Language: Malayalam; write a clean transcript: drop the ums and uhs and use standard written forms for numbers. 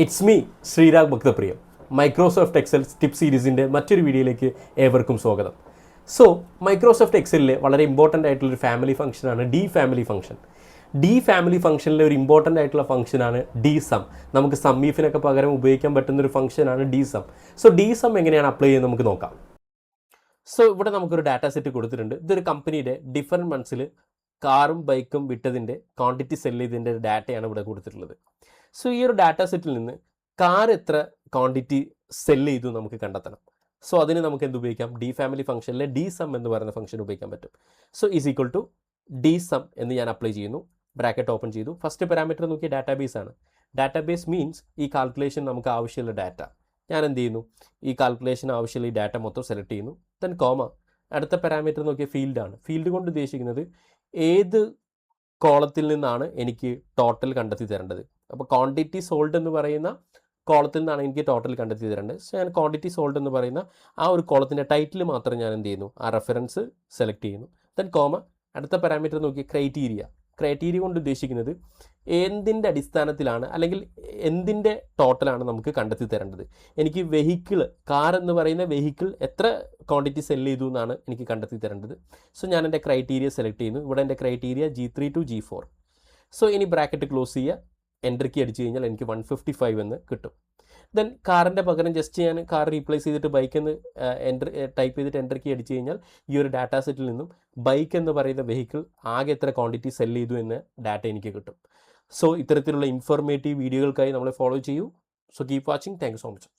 It's me Sreerag Bhakthapriyam. Microsoft Excel tip സീരീസിൻ്റെ മറ്റൊരു വീഡിയോയിലേക്ക് ഏവർക്കും സ്വാഗതം. സോ മൈക്രോസോഫ്റ്റ് എക്സലിലെ വളരെ ഇമ്പോർട്ടൻ്റ് ആയിട്ടുള്ളൊരു ഫാമിലി ഫംഗ്ഷനാണ് the family function. The family ഫംഗ്ഷനിലെ ഒരു ഇമ്പോർട്ടൻ്റ് ആയിട്ടുള്ള ഫംഗ്ഷനാണ് ഡി സം. നമുക്ക് സമ്മീഫിനൊക്കെ പകരം ഉപയോഗിക്കാൻ പറ്റുന്നൊരു ഫംഗ്ഷനാണ് D sum. So D sum എങ്ങനെയാണ് അപ്ലൈ ചെയ്യുന്നത് നമുക്ക് നോക്കാം. സോ ഇവിടെ നമുക്കൊരു ഡാറ്റ സെറ്റ് കൊടുത്തിട്ടുണ്ട്. ഇതൊരു കമ്പനിയുടെ ഡിഫറെൻറ്റ് മന്ത്സിൽ കാറും ബൈക്കും വിറ്റതിൻ്റെ ക്വാണ്ടിറ്റി സെല് ചെയ്തതിൻ്റെ ഡാറ്റയാണ് ഇവിടെ കൊടുത്തിട്ടുള്ളത്. സോ ഈ ഒരു ഡാറ്റ സെറ്റിൽ നിന്ന് കാർ എത്ര ക്വാണ്ടിറ്റി സെല് ചെയ്തു നമുക്ക് കണ്ടെത്തണം. സോ അതിന് നമുക്ക് എന്ത് ഉപയോഗിക്കാം? ഡി ഫാമിലി ഫംഗ്ഷനിലെ ഡി സം എന്ന് പറയുന്ന ഫംഗ്ഷൻ ഉപയോഗിക്കാൻ പറ്റും. So is equal to D sum എന്ന് ഞാൻ അപ്ലൈ ചെയ്യുന്നു. ബ്രാക്കറ്റ് ഓപ്പൺ ചെയ്തു. ഫസ്റ്റ് പാരാമീറ്റർ നോക്കിയ ഡാറ്റാബേസ് ആണ്. ഡാറ്റാബേസ് മീൻസ് ഈ കാൽക്കുലേഷൻ നമുക്ക് ആവശ്യമുള്ള ഡാറ്റ. ഞാൻ എന്ത് ചെയ്യുന്നു? ഈ കാൽക്കുലേഷൻ ആവശ്യമുള്ള ഈ ഡാറ്റ മൊത്തം സെലക്ട് ചെയ്യുന്നു. Then comma. അടുത്ത പാരാമീറ്റർ നോക്കിയ ഫീൽഡാണ്. ഫീൽഡ് കൊണ്ട് ഉദ്ദേശിക്കുന്നത് ഏത് കോളത്തിൽ നിന്നാണ് എനിക്ക് ടോട്ടൽ കണ്ടെത്തി തരേണ്ടത്. അപ്പോൾ ക്വാണ്ടിറ്റി സോൾഡ് എന്ന് പറയുന്ന കോളത്തിൽ നിന്നാണ് എനിക്ക് ടോട്ടൽ കണ്ടെത്തി തരേണ്ടത്. സോ ഞാൻ ക്വാണ്ടിറ്റി സോൾഡ് എന്ന് പറയുന്ന ആ ഒരു കോളത്തിൻ്റെ ടൈറ്റിൽ മാത്രം ഞാൻ എന്ത് ചെയ്യുന്നു? ആ റെഫറൻസ് സെലക്ട് ചെയ്യുന്നു. Then comma. അടുത്ത പാരാമീറ്റർ നോക്കി ക്രൈറ്റീരിയ. ക്രൈറ്റീരിയ കൊണ്ട് ഉദ്ദേശിക്കുന്നത് എന്തിൻ്റെ അടിസ്ഥാനത്തിലാണ് അല്ലെങ്കിൽ എന്തിൻ്റെ ടോട്ടലാണ് നമുക്ക് കണ്ടെത്തി തരേണ്ടത്. എനിക്ക് വെഹിക്കിൾ, കാർ എന്ന് പറയുന്ന വെഹിക്കിൾ എത്ര ക്വാണ്ടിറ്റി സെല് ചെയ്തു എന്നാണ് എനിക്ക് കണ്ടെത്തി തരേണ്ടത്. സോ ഞാൻ എൻ്റെ ക്രൈറ്റീരിയ സെലക്ട് ചെയ്യുന്നു. ഇവിടെ എൻ്റെ criteria G3 to G4. So ഇനി ബ്രാക്കറ്റ് ക്ലോസ് ചെയ്യുക. എൻ്റർ കീ അടിച്ചു കഴിഞ്ഞാൽ എനിക്ക് 155 എന്ന് കിട്ടും. ദെൻ കാറിൻ്റെ പകരം ജസ്റ്റ് ഞാൻ കാർ റീപ്ലേസ് ചെയ്തിട്ട് ബൈക്ക് എന്ന് ടൈപ്പ് ചെയ്തിട്ട് എൻ്റർ കീ അടിച്ചു കഴിഞ്ഞാൽ ഈ ഒരു ഡാറ്റാ സെറ്റിൽ നിന്നും ബൈക്ക് എന്ന് പറയുന്ന വെഹിക്കിൾ ആകെ എത്ര ക്വാണ്ടിറ്റി സെല് ചെയ്തു എന്ന ഡാറ്റ എനിക്ക് കിട്ടും. സോ ഇത്തരത്തിലുള്ള ഇൻഫോർമേറ്റീവ് വീഡിയോകൾക്കായി നമ്മളെ ഫോളോ ചെയ്യൂ. So keep watching. Thank you so much.